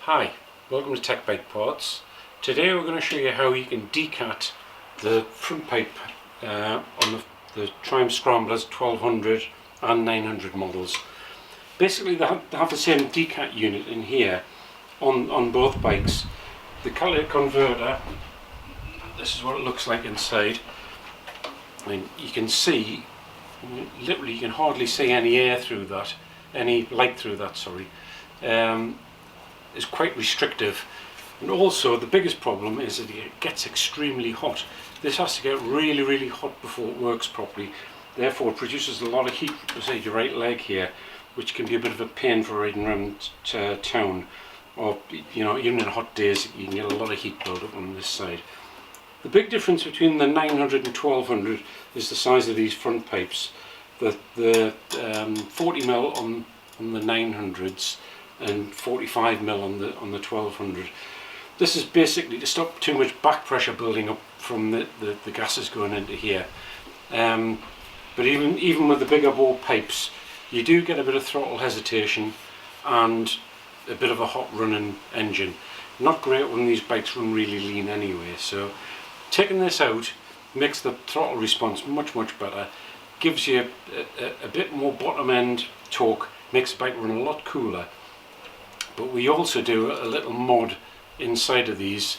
Hi, welcome to TEC Bike Today we're going to show you how you can decat the front pipe on the Triumph Scramblers 1200 and 900 models. Basically they have the same decat unit in here on both bikes. The catalytic converter, this is what it looks like inside. I mean, you can see, literally you can hardly see any air through that, any light through that, sorry. Is quite restrictive, and also the biggest problem is that it gets extremely hot. This has to get really hot before it works properly, therefore it produces a lot of heat, say your right leg here, which can be a bit of a pain for riding around town, or even in hot days you can get a lot of heat build up on this side. The big difference between the 900 and 1200 is the size of these front pipes. The 40mm on the 900s and 45mm on the 1200. This is basically to stop too much back pressure building up from the gases going into here. But even with the bigger bore pipes, you do get a bit of throttle hesitation and a bit of a hot running engine. Not great when these bikes run really lean anyway, so taking this out makes the throttle response much better, gives you a bit more bottom end torque, makes the bike run a lot cooler. But we also do a little mod inside of these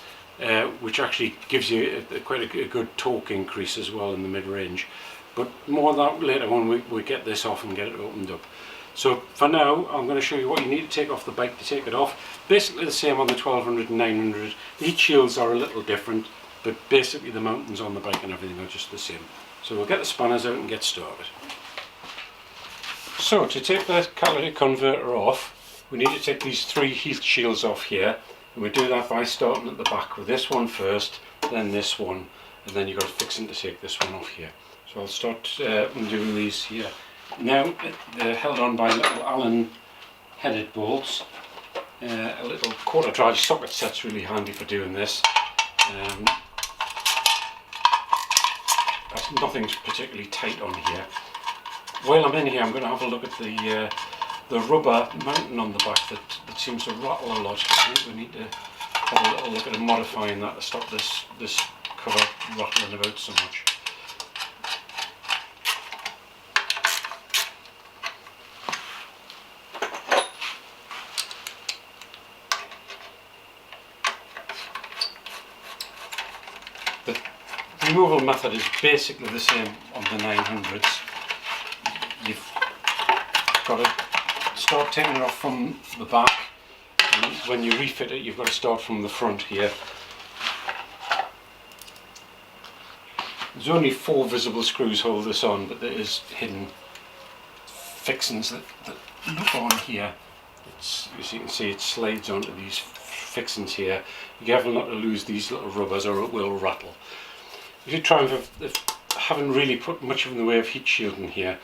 which actually gives you quite a good torque increase as well in the mid-range. But more of that later when we get this off and get it opened up. So for now I'm going to show you what you need to take off the bike to take it off. Basically the same on the 1200 and 900. The heat shields are a little different, but basically the mountings on the bike and everything are just the same. So we'll get the spanners out and get started. So to take the catalytic converter off, we need to take these three heat shields off here, and we do that by starting at the back with this one first, then this one, and then you've got to fix them to take this one off here. So I'll start undoing these here. Now they're held on by little Allen headed bolts. A little quarter drive socket set's really handy for doing this. Nothing's particularly tight on here. While I'm in here I'm going to have a look at the rubber mounting on the back that seems to rattle a lot. I think we need to have a little look at modifying that to stop this cover rattling about so much. The removal method is basically the same on the 900s. You've got to start taking it off from the back, and when you refit it you've got to start from the front here. There's only 4 visible screws hold this on, but there is hidden fixings that look on here. As you can see, it slides onto these fixings here. Be careful not to lose these little rubbers or it will rattle. If you try and haven't really put much in the way of heat shielding here,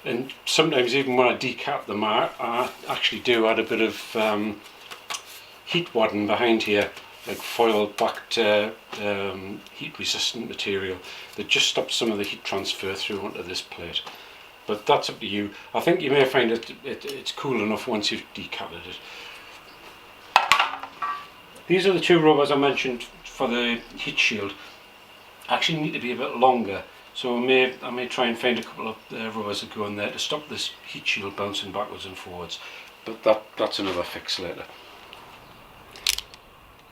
and sometimes even when I decap them I actually do add a bit of heat wadding behind here, like foil backed heat resistant material that just stops some of the heat transfer through onto this plate. But that's up to you. I think you may find it's cool enough once you've decapped it. These are the 2 rubbers I mentioned for the heat shield. Actually need to be a bit longer, so I may try and find a couple of rubbers that go in there to stop this heat shield bouncing backwards and forwards, but that's another fix later.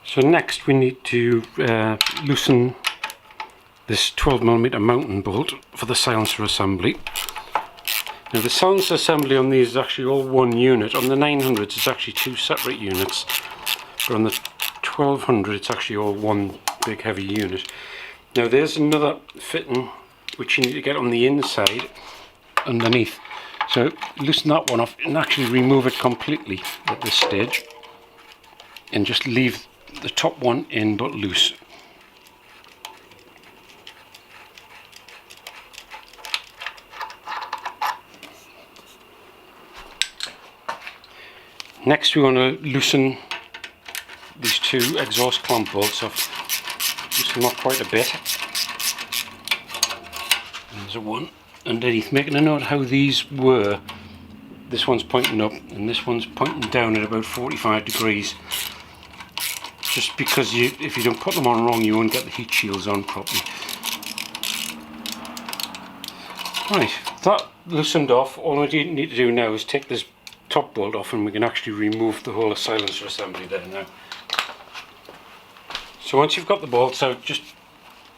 So next we need to loosen this 12mm mounting bolt for the silencer assembly. Now the silencer assembly on these is actually all one unit. On the 900s it's actually 2 separate units, but on the 1200 it's actually all one big heavy unit. Now there's another fitting which you need to get on the inside underneath. So loosen that one off and actually remove it completely at this stage, and just leave the top one in but loose. Next we want to loosen these 2 exhaust clamp bolts off. Loosen them up quite a bit. There's a one underneath, making a note how these were this one's pointing up and this one's pointing down at about 45 degrees. Just because if you don't put them on wrong, you won't get the heat shields on properly. Right, that loosened off. All I need to do now is take this top bolt off and we can actually remove the whole silencer assembly there now. So once you've got the bolts out, just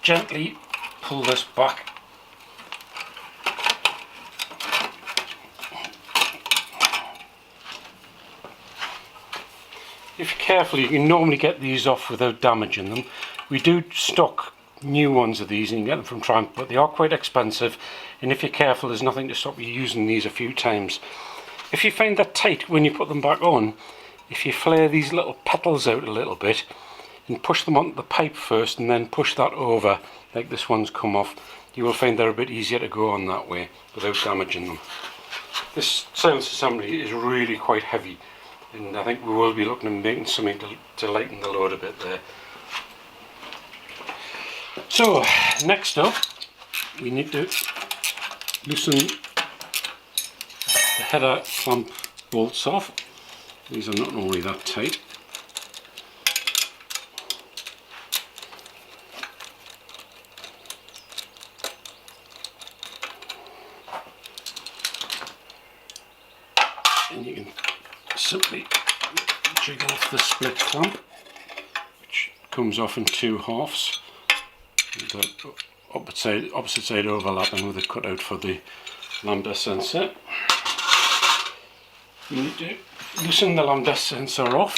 gently pull this back. If you're careful, you can normally get these off without damaging them. We do stock new ones of these and you can get them from Triumph, but they are quite expensive, and if you're careful, there's nothing to stop you using these a few times. If you find that tight when you put them back on, if you flare these little petals out a little bit and push them onto the pipe first and then push that over like this one's come off, you will find they're a bit easier to go on that way without damaging them. This silence assembly is really quite heavy, and I think we will be looking at making something to lighten the load a bit there. So next up, we need to loosen the header clamp bolts off. These are not normally that tight. And you can simply jig off the split clamp, which comes off in two halves. The opposite side overlapping with the cutout for the lambda sensor. You need to loosen the lambda sensor off,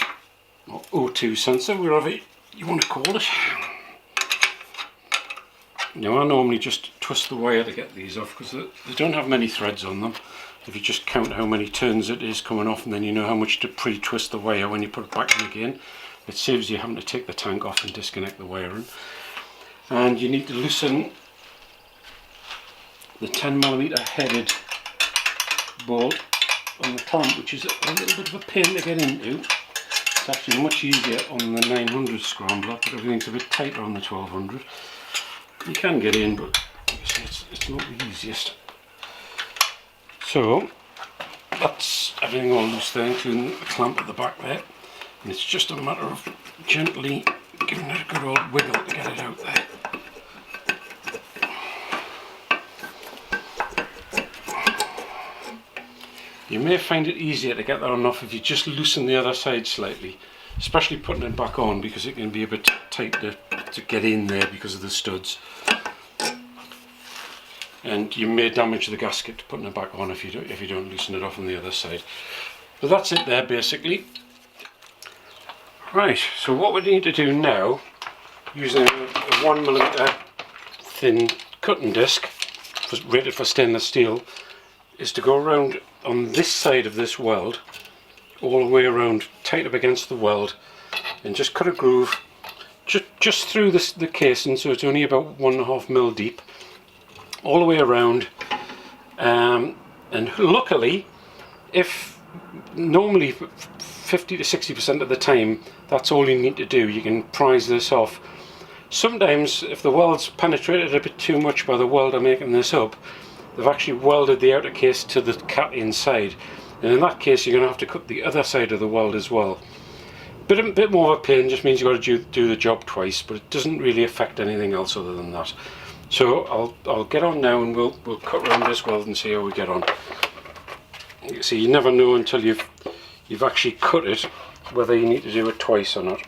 or O2 sensor, wherever you want to call it. Now I normally just twist the wire to get these off because they don't have many threads on them. If you just count how many turns it is coming off, and then you know how much to pre-twist the wire when you put it back in again, it saves you having to take the tank off and disconnect the wiring. And you need to loosen the 10mm headed bolt on the clamp, which is a little bit of a pain to get into. It's actually much easier on the 900 Scrambler, but everything's a bit tighter on the 1200. You can get in, but it's not the easiest. So that's everything all loose there, including the clamp at the back there, and it's just a matter of gently giving it a good old wiggle to get it out there. You may find it easier to get that on off if you just loosen the other side slightly, especially putting it back on, because it can be a bit tight to get in there because of the studs. And you may damage the gasket putting it back on if you don't loosen it off on the other side. But that's it there basically. Right, so what we need to do now, using a 1mm thin cutting disc rated for stainless steel, is to go around on this side of this weld, all the way around, tight up against the weld, and just cut a groove just through the casing, so it's only about 1.5mm deep, all the way around. And luckily, if normally 50 to 60% of the time that's all you need to do, you can prise this off. Sometimes if the weld's penetrated a bit too much by the welder making this up, they've actually welded the outer case to the cat inside, and in that case you're going to have to cut the other side of the weld as well. A bit more of a pain, just means you've got to do the job twice, but it doesn't really affect anything else other than that. So I'll get on now and we'll cut around this weld and see how we get on. You see, you never know until you've actually cut it whether you need to do it twice or not.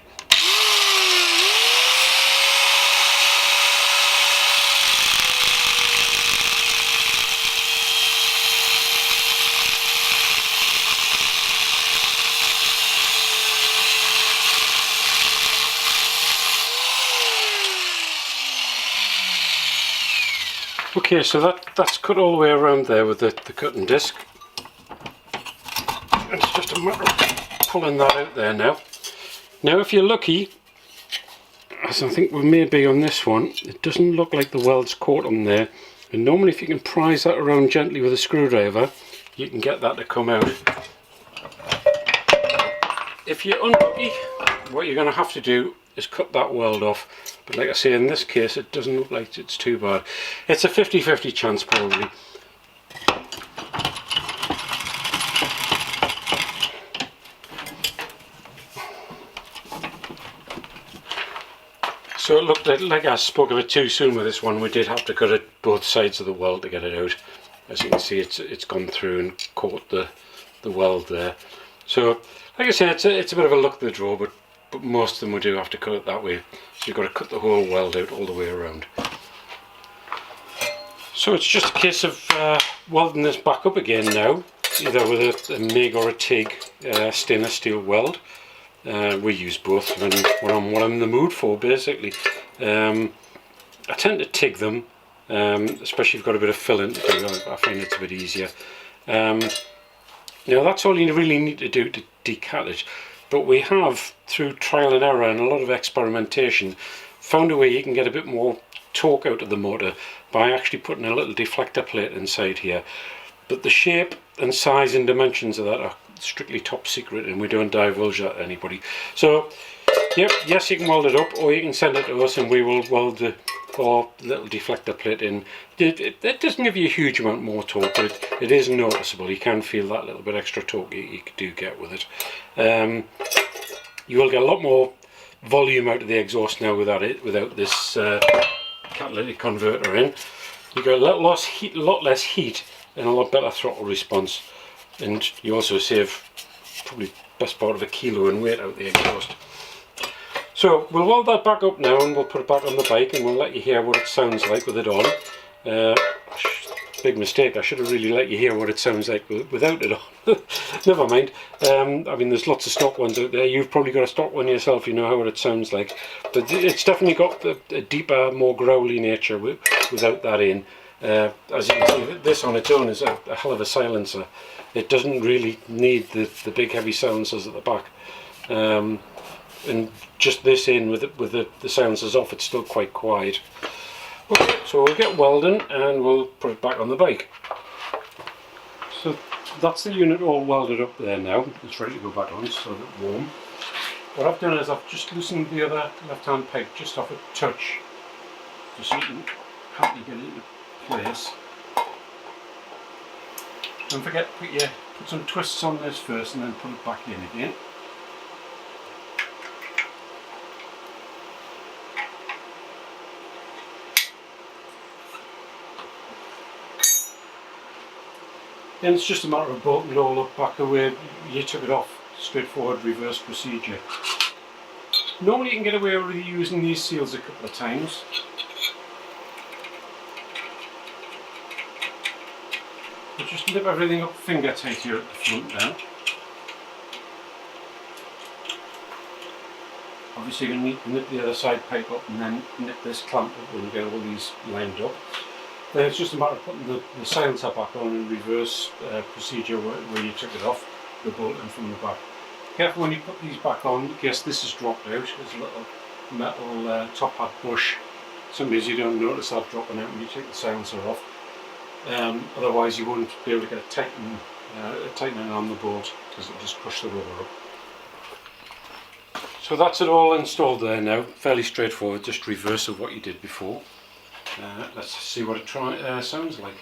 Okay, so that's cut all the way around there with the cutting disc. It's just a matter of pulling that out there now. Now if you're lucky, as I think we may be on this one, it doesn't look like the weld's caught on there, and normally if you can prise that around gently with a screwdriver, you can get that to come out. If you're unlucky, what you're going to have to do is cut that weld off, but like I say, in this case it doesn't look like it's too bad. It's a 50-50 chance probably. So it looked like I spoke a bit too soon with this one. We did have to cut it both sides of the weld to get it out. As you can see, it's gone through and caught the weld there. So like I said, it's a bit of a luck of the draw, but most of them we do have to cut it that way. So you've got to cut the whole weld out all the way around. So it's just a case of welding this back up again now, either with a MIG or a TIG stainless steel weld. We use both when I'm in the mood for, basically. I tend to TIG them, especially if you've got a bit of filling to do. I find it's a bit easier. Now that's all you really need to do to decat it. But we have, through trial and error and a lot of experimentation, found a way you can get a bit more torque out of the motor by actually putting a little deflector plate inside here. But the shape and size and dimensions of that are strictly top secret, and we don't divulge that to anybody. So yep, yes, you can weld it up, or you can send it to us and we will weld the little deflector plate in. It doesn't give you a huge amount more torque, but it is noticeable. You can feel that little bit extra torque you do get with it. You will get a lot more volume out of the exhaust now without this catalytic converter in. You get a lot less heat and a lot better throttle response, and you also save probably best part of 1 kilo in weight out the exhaust. So we'll weld that back up now and we'll put it back on the bike and we'll let you hear what it sounds like with it on. Big mistake, I should have really let you hear what it sounds like without it on. Never mind. I mean, there's lots of stock ones out there. You've probably got a stock one yourself, you know how it sounds like. But it's definitely got a deeper, more growly nature without that in. As you can see, this on its own is a hell of a silencer. It doesn't really need the big heavy silencers at the back. And just this in with the silencers off, it's still quite quiet. Okay, so we'll get welding and we'll put it back on the bike. So that's the unit all welded up there now. It's ready to go back on, so it's warm. What I've done is I've just loosened the other left-hand pipe just off a touch, just so you can help you get it into place. Don't forget, put some twists on this first and then put it back in again. Then it's just a matter of bolting it all up back the way you took it off. Straightforward reverse procedure. Normally you can get away with using these seals a couple of times. But just nip everything up finger tight here at the front now. Obviously you're going to nip the other side pipe up and then nip this clamp up when you get all these lined up. Then it's just a matter of putting the silencer back on in reverse procedure where you took it off, the bolting from the back. Careful when you put these back on, in case this has dropped out. There's a little metal top hat bush. Sometimes you don't notice that dropping out when you take the silencer off. Otherwise you won't be able to get a tightening on the bolt because it'll just crush the rubber up. So that's it all installed there now, fairly straightforward, just reverse of what you did before. Let's see what it sounds like.